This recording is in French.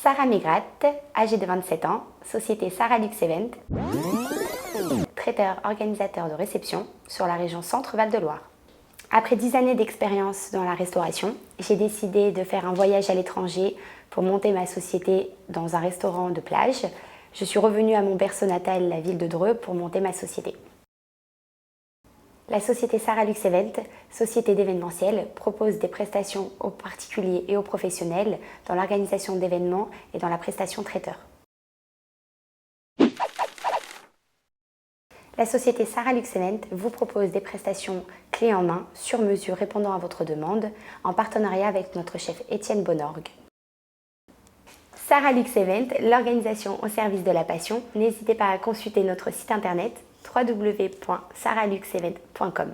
Sarah Mégrat, âgée de 27 ans, société Sarah Lux Event, traiteur organisateur de réception sur la région Centre-Val de Loire. Après 10 années d'expérience dans la restauration, j'ai décidé de faire un voyage à l'étranger pour monter ma société dans un restaurant de plage. Je suis revenue à mon berceau natal, la ville de Dreux, pour monter ma société. La société Sarah Lux Event, société d'événementiel, propose des prestations aux particuliers et aux professionnels dans l'organisation d'événements et dans la prestation traiteur. La société Sarah Lux Event vous propose des prestations clés en main, sur mesure répondant à votre demande, en partenariat avec notre chef Étienne Bonorgue. Sarah Lux Event, l'organisation au service de la passion. N'hésitez pas à consulter notre site internet www.sarahluxevent.com.